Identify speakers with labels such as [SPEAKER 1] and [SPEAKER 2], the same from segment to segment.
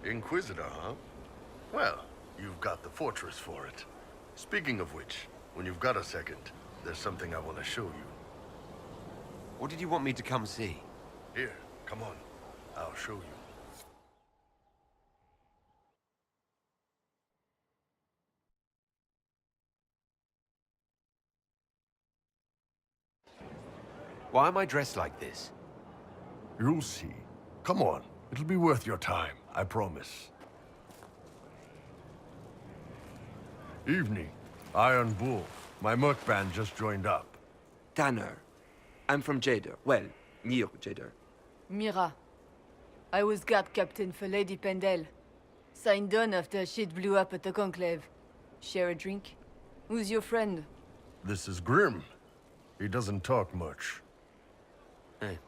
[SPEAKER 1] Inquisitor, huh? Well, you've got the fortress for it. Speaking of which, when you've got a second, there's something I want to show you.
[SPEAKER 2] What did you want me to come see?
[SPEAKER 1] Here, come on. I'll show you.
[SPEAKER 2] Why am I dressed like this?
[SPEAKER 1] You'll see. Come on. It'll be worth your time, I promise. Evening. Iron Bull. My merc band just joined up.
[SPEAKER 3] Tanner. I'm from Jader. Well, near Jader.
[SPEAKER 4] Mira. I was guard captain for Lady Pendel. Signed on after shit blew up at the Conclave. Share a drink? Who's your friend?
[SPEAKER 1] This is Grim. He doesn't talk much.
[SPEAKER 2] Hey.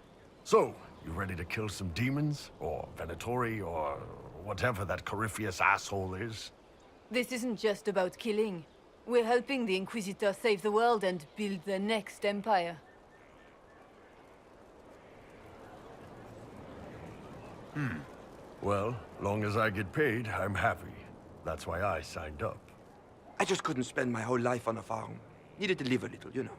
[SPEAKER 1] So, you ready to kill some demons? Or Venatori, or whatever that Corypheus asshole is?
[SPEAKER 4] This isn't just about killing. We're helping the Inquisitor save the world and build the next empire.
[SPEAKER 1] Well, long as I get paid, I'm happy. That's why I signed up.
[SPEAKER 3] I just couldn't spend my whole life on a farm. Needed to live a little, you know.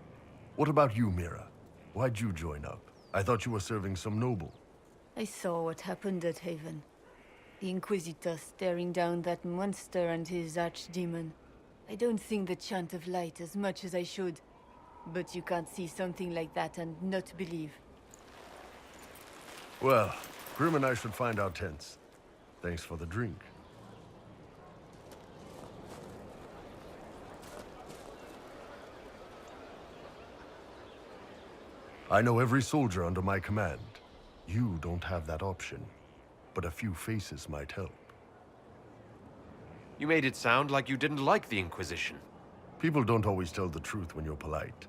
[SPEAKER 1] What about you, Mira? Why'd you join up? I thought you were serving some noble.
[SPEAKER 4] I saw what happened at Haven. The Inquisitor staring down that monster and his archdemon. I don't sing the chant of light as much as I should. But you can't see something like that and not believe.
[SPEAKER 1] Well, Grim and I should find our tents. Thanks for the drink. I know every soldier under my command. You don't have that option, but a few faces might help.
[SPEAKER 2] You made it sound like you didn't like the Inquisition.
[SPEAKER 1] People don't always tell the truth when you're polite.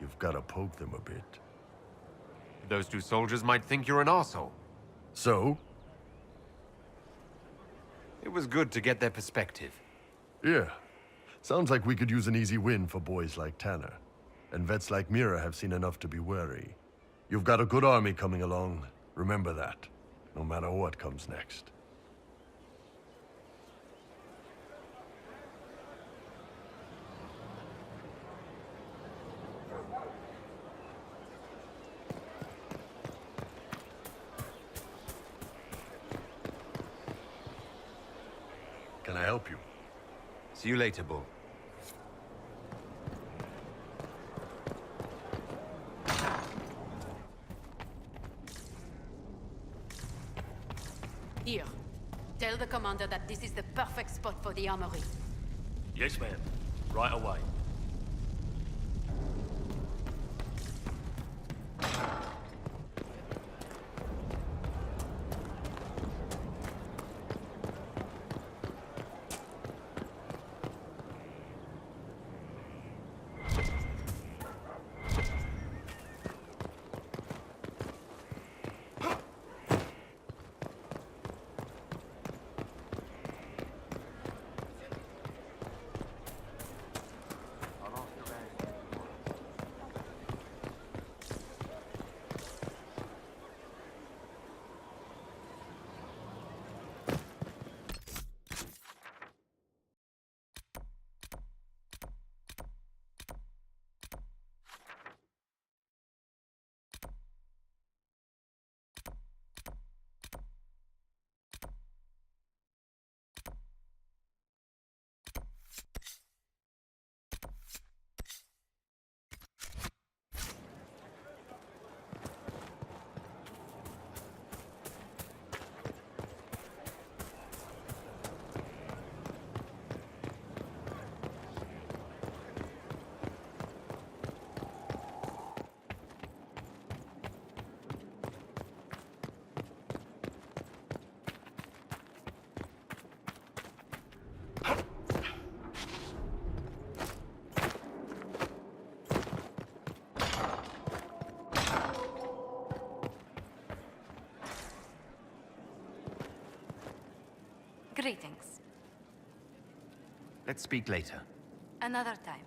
[SPEAKER 1] You've got to poke them a bit.
[SPEAKER 2] Those two soldiers might think you're an arsehole.
[SPEAKER 1] So?
[SPEAKER 2] It was good to get their perspective.
[SPEAKER 1] Yeah. Sounds like we could use an easy win for boys like Tanner. And vets like Mira have seen enough to be wary. You've got a good army coming along. Remember that, no matter what comes next. Can I help you?
[SPEAKER 2] See you later, Bull.
[SPEAKER 5] Here. Tell the commander that this is the perfect spot for the armory.
[SPEAKER 6] Yes, ma'am. Right away.
[SPEAKER 5] Greetings.
[SPEAKER 2] Let's speak later.
[SPEAKER 5] Another time.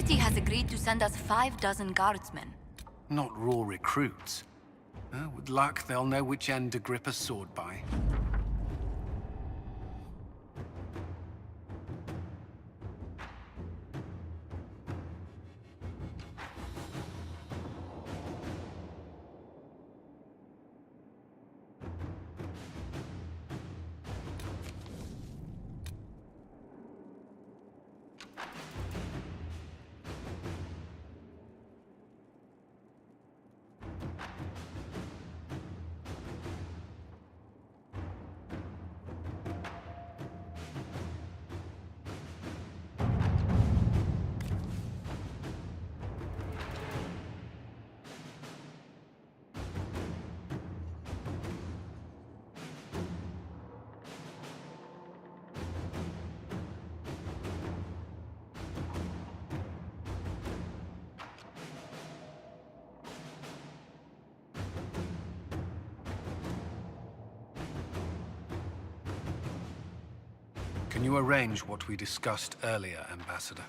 [SPEAKER 7] city has agreed to send us 5 dozen guardsmen.
[SPEAKER 8] Not raw recruits. With luck, they'll know which end to grip a sword by. Can you arrange what we discussed earlier, Ambassador?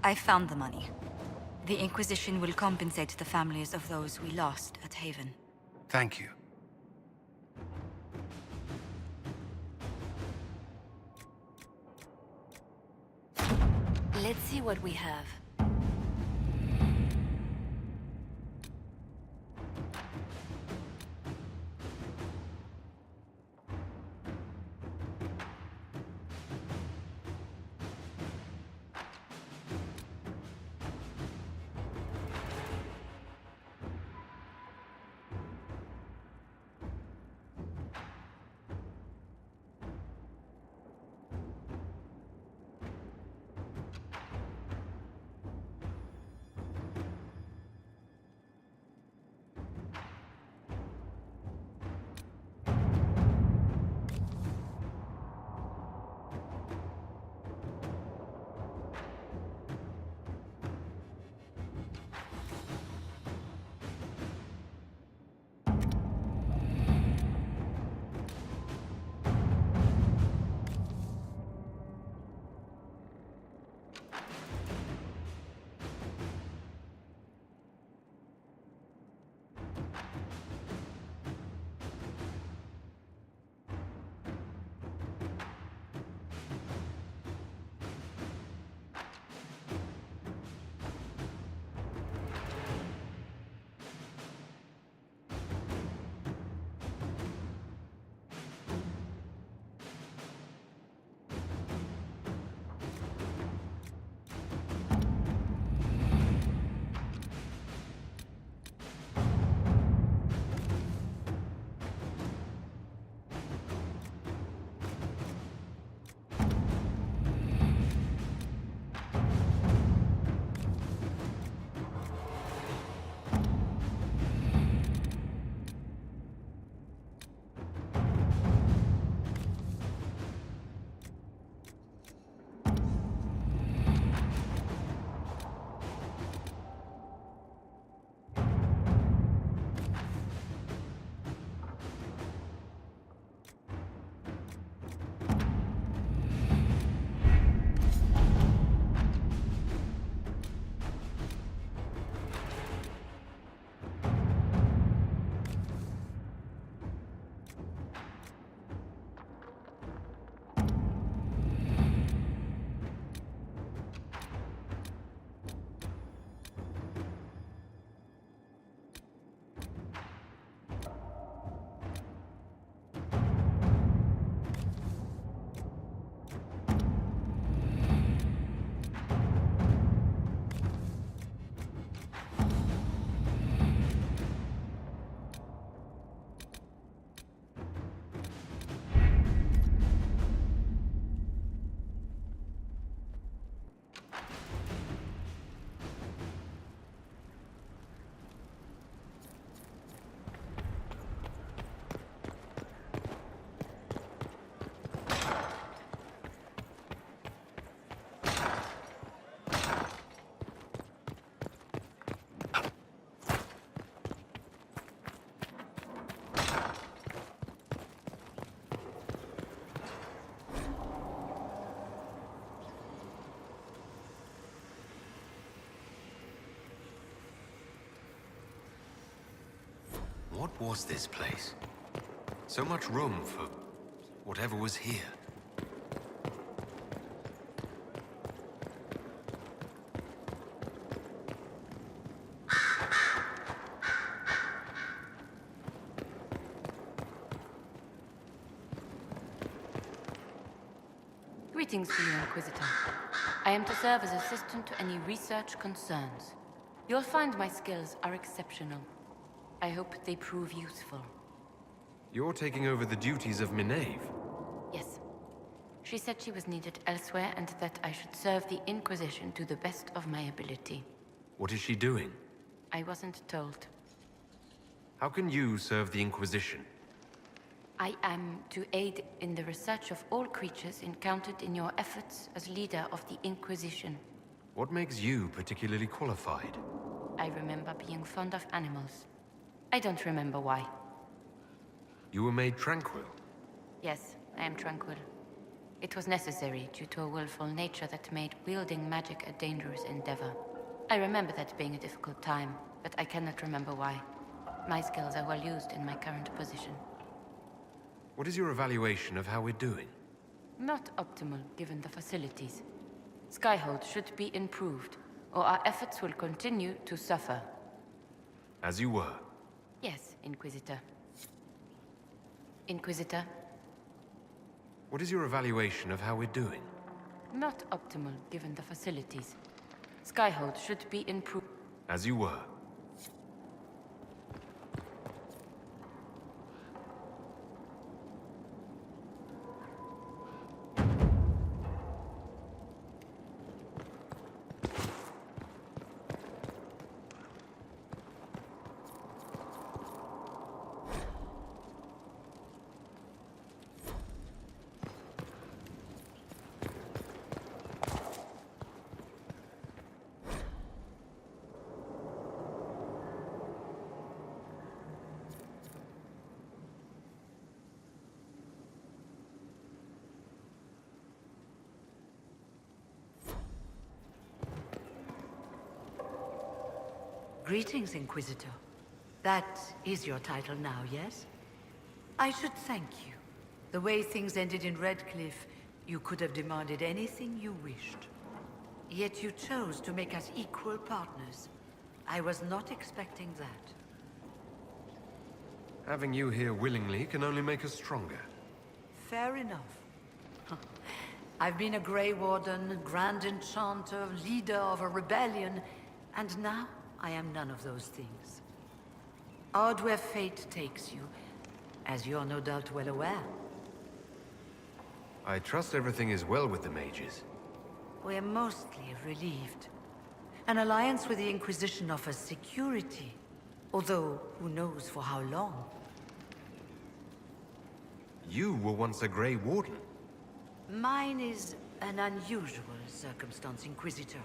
[SPEAKER 7] I found the money. The Inquisition will compensate the families of those we lost at Haven.
[SPEAKER 8] Thank you.
[SPEAKER 7] Let's see what we have.
[SPEAKER 2] What was this place? So much room for whatever was here.
[SPEAKER 5] Greetings to you, Inquisitor. I am to serve as assistant to any research concerns. You'll find my skills are exceptional. I hope they prove useful.
[SPEAKER 2] You're taking over the duties of Minave.
[SPEAKER 5] Yes. She said she was needed elsewhere and that I should serve the Inquisition to the best of my ability.
[SPEAKER 2] What is she doing?
[SPEAKER 5] I wasn't told.
[SPEAKER 2] How can you serve the Inquisition?
[SPEAKER 5] I am to aid in the research of all creatures encountered in your efforts as leader of the Inquisition.
[SPEAKER 2] What makes you particularly qualified?
[SPEAKER 5] I remember being fond of animals. I don't remember why.
[SPEAKER 2] You were made tranquil.
[SPEAKER 5] Yes, I am tranquil. It was necessary due to a willful nature that made wielding magic a dangerous endeavor. I remember that being a difficult time, but I cannot remember why. My skills are well used in my current position.
[SPEAKER 2] What is your evaluation of how we're doing?
[SPEAKER 5] Not optimal given the facilities. Skyhold should be improved, or our efforts will continue to suffer.
[SPEAKER 2] As you were.
[SPEAKER 5] Yes, Inquisitor. Inquisitor?
[SPEAKER 2] What is your evaluation of how we're doing?
[SPEAKER 5] Not optimal given the facilities. Skyhold should be improved.
[SPEAKER 2] As you were.
[SPEAKER 9] Greetings, Inquisitor. That is your title now, yes? I should thank you. The way things ended in Redcliffe, you could have demanded anything you wished. Yet you chose to make us equal partners. I was not expecting that.
[SPEAKER 2] Having you here willingly can only make us stronger.
[SPEAKER 9] Fair enough. I've been a Grey Warden, Grand Enchanter, leader of a rebellion, and now I am none of those things. Odd where fate takes you, as you're no doubt well aware.
[SPEAKER 2] I trust everything is well with the mages.
[SPEAKER 9] We're mostly relieved. An alliance with the Inquisition offers security, although who knows for how long.
[SPEAKER 2] You were once a Grey Warden.
[SPEAKER 9] Mine is an unusual circumstance, Inquisitor.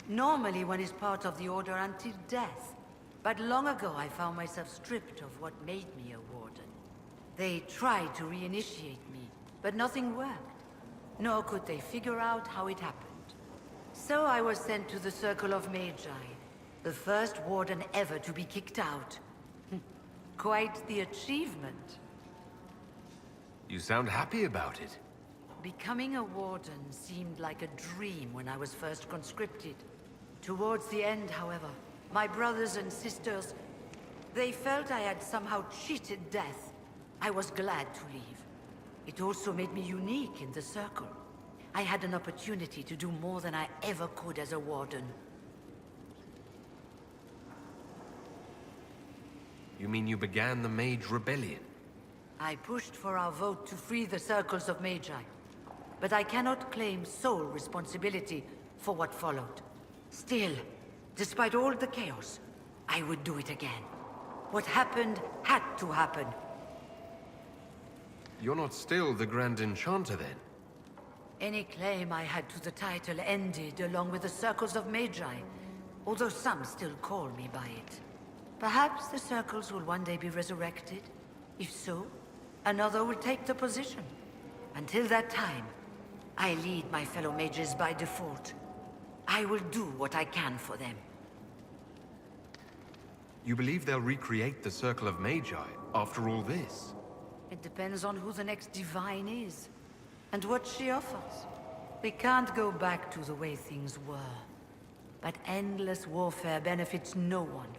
[SPEAKER 9] Normally one is part of the Order until death. But long ago I found myself stripped of what made me a Warden. They tried to reinitiate me, but nothing worked. Nor could they figure out how it happened. So I was sent to the Circle of Magi, the first Warden ever to be kicked out. Quite the achievement.
[SPEAKER 2] You sound happy about it.
[SPEAKER 9] Becoming a Warden seemed like a dream when I was first conscripted. Towards the end, however, my brothers and sisters, they felt I had somehow cheated death. I was glad to leave. It also made me unique in the Circle. I had an opportunity to do more than I ever could as a Warden.
[SPEAKER 2] You mean you began the Mage Rebellion?
[SPEAKER 9] I pushed for our vote to free the Circles of Magi. But I cannot claim sole responsibility for what followed. Still, despite all the chaos, I would do it again. What happened had to happen.
[SPEAKER 2] You're not still the Grand Enchanter, then?
[SPEAKER 9] Any claim I had to the title ended along with the Circles of Magi, although some still call me by it. Perhaps the Circles will one day be resurrected. If so, another will take the position. Until that time, I lead my fellow mages by default. I will do what I can for them.
[SPEAKER 2] You believe they'll recreate the Circle of Magi after all this?
[SPEAKER 9] It depends on who the next divine is, and what she offers. We can't go back to the way things were. But endless warfare benefits no one.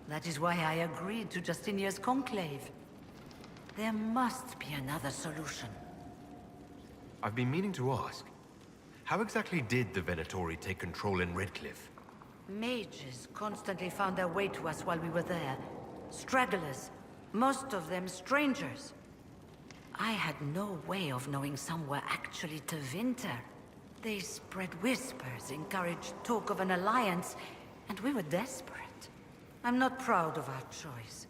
[SPEAKER 9] That is why I agreed to Justinia's conclave. There must be another solution.
[SPEAKER 2] I've been meaning to ask. How exactly did the Venatori take control in Redcliffe?
[SPEAKER 9] Mages constantly found their way to us while we were there. Stragglers, most of them strangers. I had no way of knowing some were actually Tevinter. They spread whispers, encouraged talk of an alliance, and we were desperate. I'm not proud of our choice,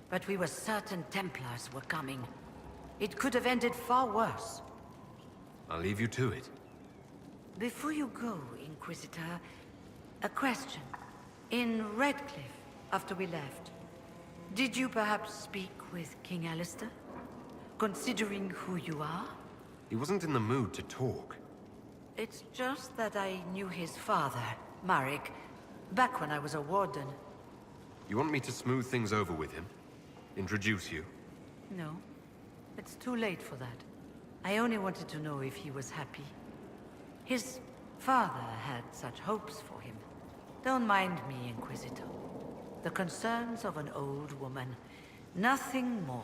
[SPEAKER 9] but we were certain Templars were coming. It could have ended far worse.
[SPEAKER 2] I'll leave you to it.
[SPEAKER 9] Before you go, Inquisitor, a question. In Redcliffe, after we left, did you perhaps speak with King Alistair? Considering who you are?
[SPEAKER 2] He wasn't in the mood to talk.
[SPEAKER 9] It's just that I knew his father, Marek, back when I was a warden.
[SPEAKER 2] You want me to smooth things over with him? Introduce you?
[SPEAKER 9] No, it's too late for that. I only wanted to know if he was happy. His father had such hopes for him. Don't mind me, Inquisitor. The concerns of an old woman. Nothing more.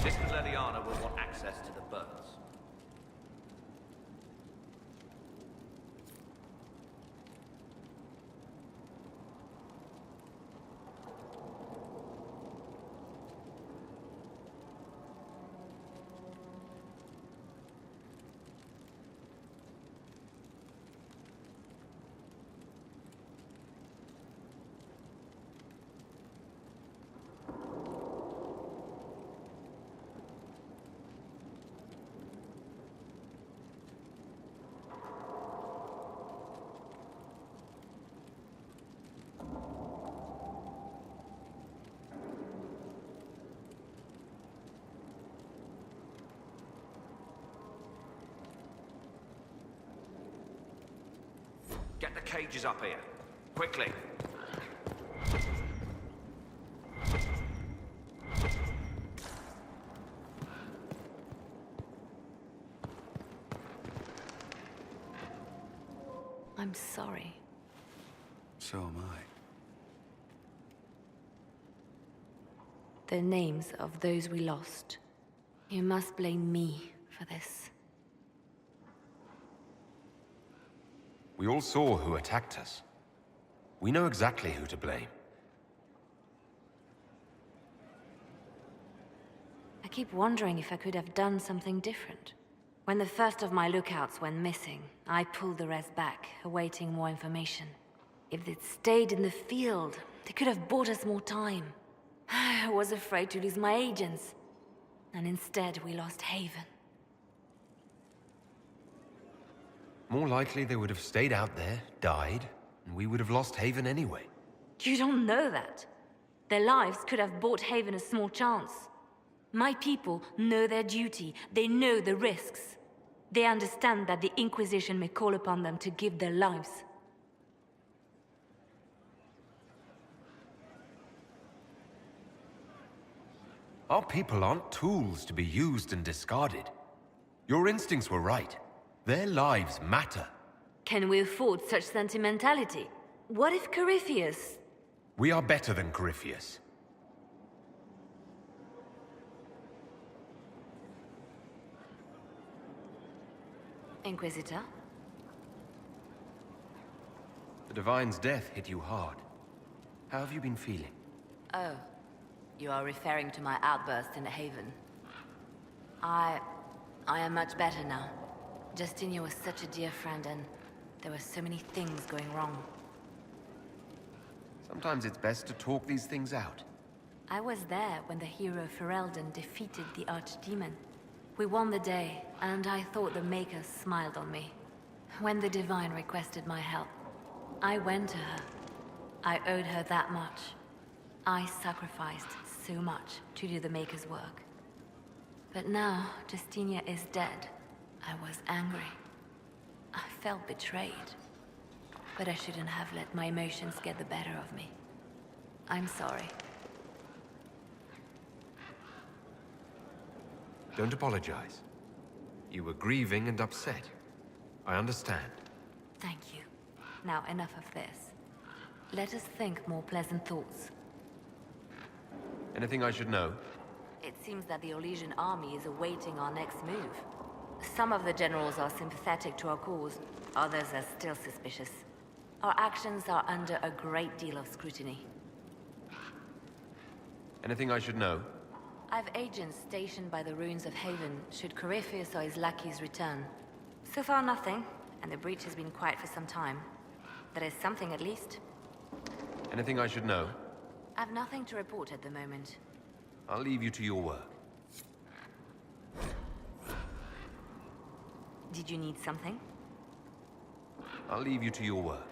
[SPEAKER 10] Sister Leliana will want access to the birds. Get the cages up here. Quickly.
[SPEAKER 5] I'm sorry.
[SPEAKER 8] So am I.
[SPEAKER 5] The names of those we lost. You must blame me for this.
[SPEAKER 2] We all saw who attacked us. We know exactly who to blame.
[SPEAKER 5] I keep wondering if I could have done something different.
[SPEAKER 11] When the first of my lookouts went missing, I pulled the rest back, awaiting more information. If they'd stayed in the field, they could have bought us more time. I was afraid to lose my agents. And instead, we lost Haven.
[SPEAKER 2] More likely they would have stayed out there, died, and we would have lost Haven anyway.
[SPEAKER 11] You don't know that. Their lives could have bought Haven a small chance. My people know their duty. They know the risks. They understand that the Inquisition may call upon them to give their lives.
[SPEAKER 2] Our people aren't tools to be used and discarded. Your instincts were right. Their lives matter.
[SPEAKER 11] Can we afford such sentimentality? What if Corypheus...
[SPEAKER 2] We are better than Corypheus.
[SPEAKER 11] Inquisitor?
[SPEAKER 2] The Divine's death hit you hard. How have you been feeling?
[SPEAKER 11] Oh, you are referring to my outburst in Haven. I am much better now. Justinia was such a dear friend, and there were so many things going wrong.
[SPEAKER 2] Sometimes it's best to talk these things out.
[SPEAKER 11] I was there when the hero Ferelden defeated the Archdemon. We won the day, and I thought the Maker smiled on me. When the Divine requested my help, I went to her. I owed her that much. I sacrificed so much to do the Maker's work. But now, Justinia is dead. I was angry. I felt betrayed. But I shouldn't have let my emotions get the better of me. I'm sorry.
[SPEAKER 2] Don't apologize. You were grieving and upset. I understand.
[SPEAKER 11] Thank you. Now enough of this. Let us think more pleasant thoughts.
[SPEAKER 2] Anything I should know?
[SPEAKER 11] It seems that the Orlesian army is awaiting our next move. Some of the generals are sympathetic to our cause, others are still suspicious. Our actions are under a great deal of scrutiny.
[SPEAKER 2] Anything I should know?
[SPEAKER 11] I've agents stationed by the ruins of Haven, should Corypheus or his lackeys return. So far nothing, and the breach has been quiet for some time. There is something at least.
[SPEAKER 2] Anything I should know?
[SPEAKER 11] I've nothing to report at the moment.
[SPEAKER 2] I'll leave you to your work.
[SPEAKER 11] Did you need something?
[SPEAKER 2] I'll leave you to your work.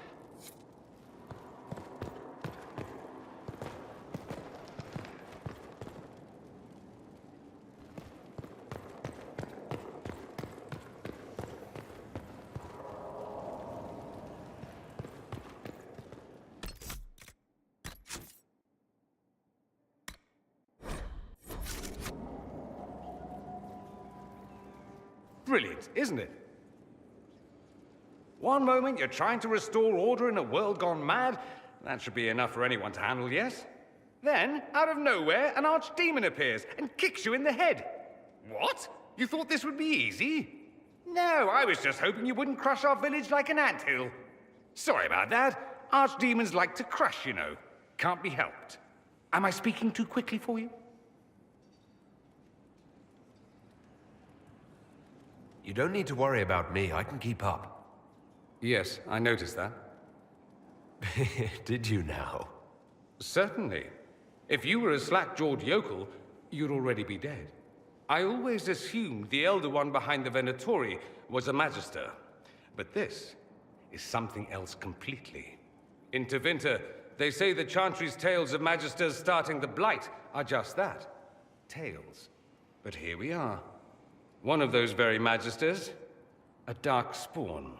[SPEAKER 12] Brilliant, isn't it? One moment you're trying to restore order in a world gone mad. That should be enough for anyone to handle, yes? Then, out of nowhere, an archdemon appears and kicks you in the head. What? You thought this would be easy? No, I was just hoping you wouldn't crush our village like an anthill. Sorry about that. Archdemons like to crush, you know. Can't be helped. Am I speaking too quickly for you?
[SPEAKER 2] You don't need to worry about me. I can keep up.
[SPEAKER 12] Yes, I noticed that.
[SPEAKER 2] Did you now?
[SPEAKER 12] Certainly. If you were a slack-jawed yokel, you'd already be dead. I always assumed the Elder One behind the Venatori was a Magister. But this is something else completely. In Tevinter, they say the Chantry's tales of Magisters starting the Blight are just that. Tales. But here we are. One of those very Magisters, a dark spawn.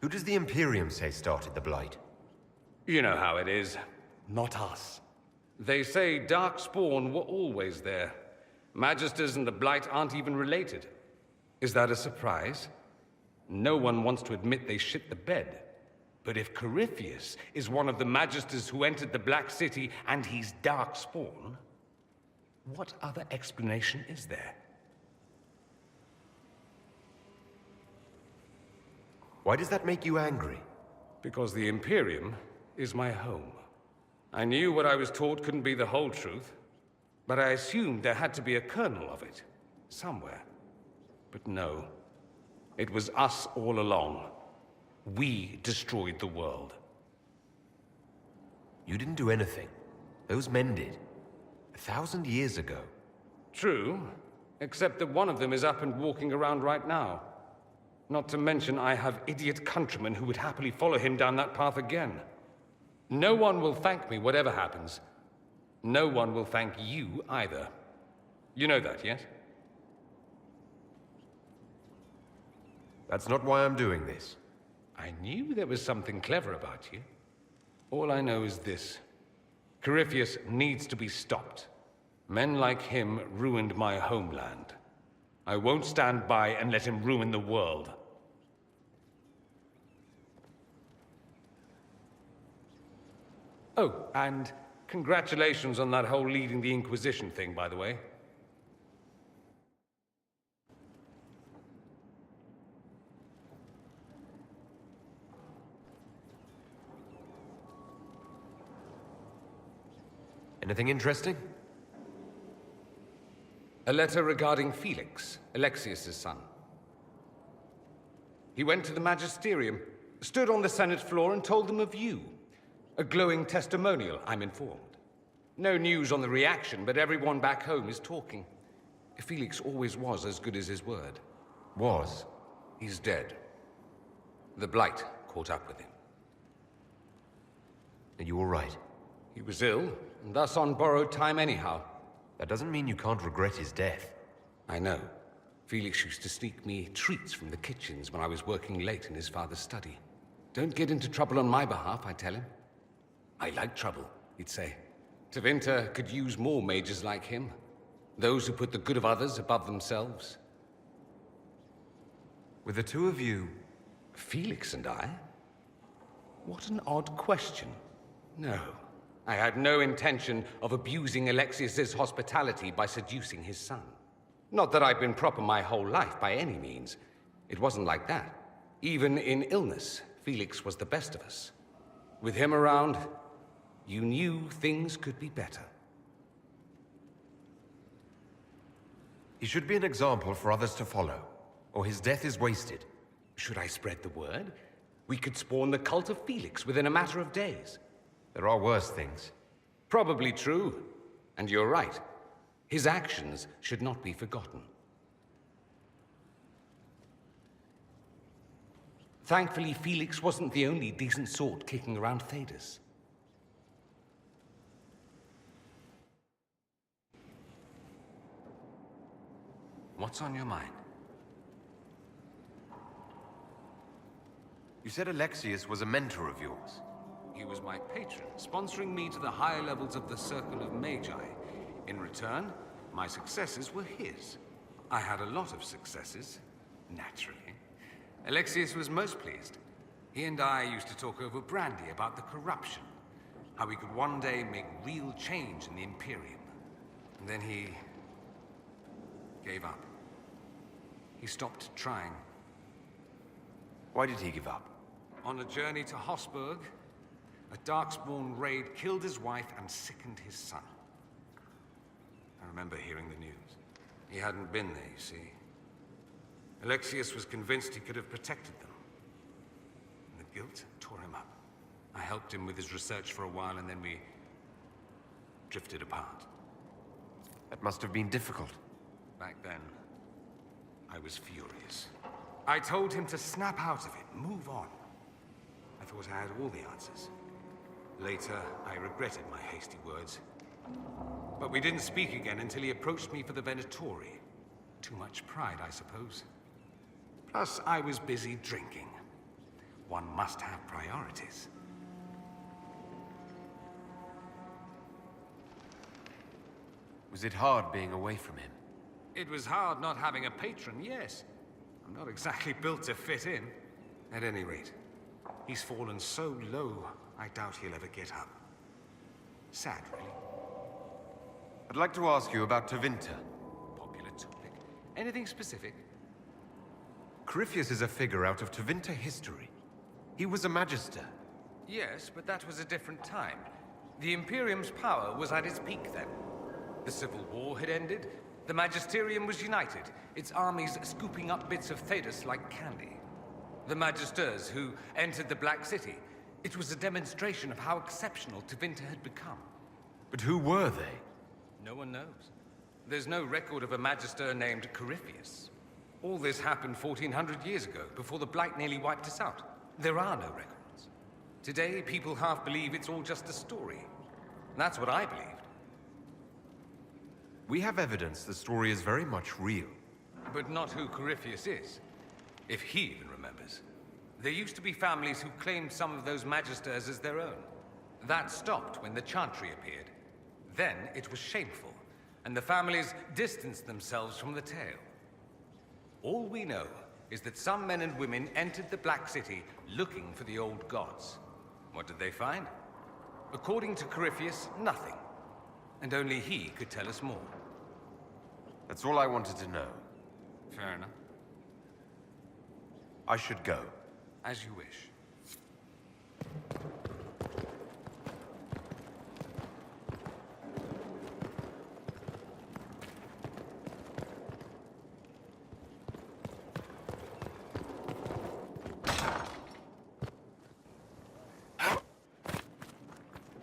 [SPEAKER 2] Who does the Imperium say started the Blight?
[SPEAKER 12] You know how it is. Not us. They say Darkspawn were always there. Magisters and the Blight aren't even related. Is that a surprise? No one wants to admit they shit the bed. But if Corypheus is one of the Magisters who entered the Black City and he's Darkspawn, what other explanation is there?
[SPEAKER 2] Why does that make you angry?
[SPEAKER 12] Because the Imperium is my home. I knew what I was taught couldn't be the whole truth, but I assumed there had to be a kernel of it, somewhere. But no. It was us all along. We destroyed the world.
[SPEAKER 2] You didn't do anything. Those men did. 1,000 years ago.
[SPEAKER 12] True, except that one of them is up and walking around right now. Not to mention I have idiot countrymen who would happily follow him down that path again. No one will thank me whatever happens. No one will thank you either. You know that, yes?
[SPEAKER 2] That's not why I'm doing this.
[SPEAKER 12] I knew there was something clever about you. All I know is this. Corypheus needs to be stopped. Men like him ruined my homeland. I won't stand by and let him ruin the world. Oh, and congratulations on that whole leading the Inquisition thing, by the way.
[SPEAKER 2] Anything interesting?
[SPEAKER 12] A letter regarding Felix, Alexius's son. He went to the Magisterium, stood on the Senate floor and told them of you. A glowing testimonial, I'm informed. No news on the reaction, but everyone back home is talking. Felix always was as good as his word.
[SPEAKER 2] Was?
[SPEAKER 12] He's dead. The Blight caught up with him.
[SPEAKER 2] Are you all right?
[SPEAKER 12] He was ill, and thus on borrowed time anyhow.
[SPEAKER 2] That doesn't mean you can't regret his death.
[SPEAKER 12] I know. Felix used to sneak me treats from the kitchens when I was working late in his father's study. Don't get into trouble on my behalf, I tell him. I like trouble, he'd say. Tevinter could use more mages like him. Those who put the good of others above themselves.
[SPEAKER 2] With the two of you...
[SPEAKER 12] Felix and I? What an odd question. No. I had no intention of abusing Alexius's hospitality by seducing his son. Not that I've been proper my whole life, by any means. It wasn't like that. Even in illness, Felix was the best of us. With him around, you knew things could be better.
[SPEAKER 2] He should be an example for others to follow, or his death is wasted.
[SPEAKER 12] Should I spread the word? We could spawn the cult of Felix within a matter of days.
[SPEAKER 2] There are worse things.
[SPEAKER 12] Probably true. And you're right. His actions should not be forgotten. Thankfully, Felix wasn't the only decent sort kicking around Thedas. What's on your mind?
[SPEAKER 2] You said Alexius was a mentor of yours.
[SPEAKER 12] He was my patron, sponsoring me to the higher levels of the Circle of Magi. In return, my successes were his. I had a lot of successes, naturally. Alexius was most pleased. He and I used to talk over brandy about the corruption, how we could one day make real change in the Imperium. And then he gave up. He stopped trying.
[SPEAKER 2] Why did he give up?
[SPEAKER 12] On a journey to Hossberg, a Darkspawn raid killed his wife and sickened his son. I remember hearing the news. He hadn't been there, you see. Alexius was convinced he could have protected them. And the guilt tore him up. I helped him with his research for a while, and then we drifted apart.
[SPEAKER 2] That must have been difficult.
[SPEAKER 12] Back then, I was furious. I told him to snap out of it, move on. I thought I had all the answers. Later, I regretted my hasty words. But we didn't speak again until he approached me for the Venatori. Too much pride, I suppose. Plus, I was busy drinking. One must have priorities.
[SPEAKER 2] Was it hard being away from him?
[SPEAKER 12] It was hard not having a patron, yes. I'm not exactly built to fit in. At any rate, he's fallen so low, I doubt he'll ever get up. Sad, really.
[SPEAKER 2] I'd like to ask you about Tevinter.
[SPEAKER 12] Popular topic. Anything specific?
[SPEAKER 2] Corypheus is a figure out of Tevinter history. He was a magister.
[SPEAKER 12] Yes, but that was a different time. The Imperium's power was at its peak then. The Civil War had ended. The Magisterium was united, its armies scooping up bits of Thedas like candy. The Magisters who entered the Black City, it was a demonstration of how exceptional Tevinter had become.
[SPEAKER 2] But who were they?
[SPEAKER 12] No one knows. There's no record of a Magister named Corypheus. All this happened 1400 years ago, before the Blight nearly wiped us out. There are no records. Today, people half believe it's all just a story. That's what I believed.
[SPEAKER 2] We have evidence the story is very much real.
[SPEAKER 12] But not who Corypheus is, if he even remembers. There used to be families who claimed some of those Magisters as their own. That stopped when the Chantry appeared. Then it was shameful, and the families distanced themselves from the tale. All we know is that some men and women entered the Black City looking for the old gods. What did they find? According to Corypheus, nothing. And only he could tell us more.
[SPEAKER 2] That's all I wanted to know.
[SPEAKER 12] Fair enough.
[SPEAKER 2] I should go.
[SPEAKER 12] As you wish.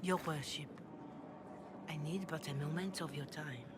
[SPEAKER 9] Your worship, I need but a moment of your time.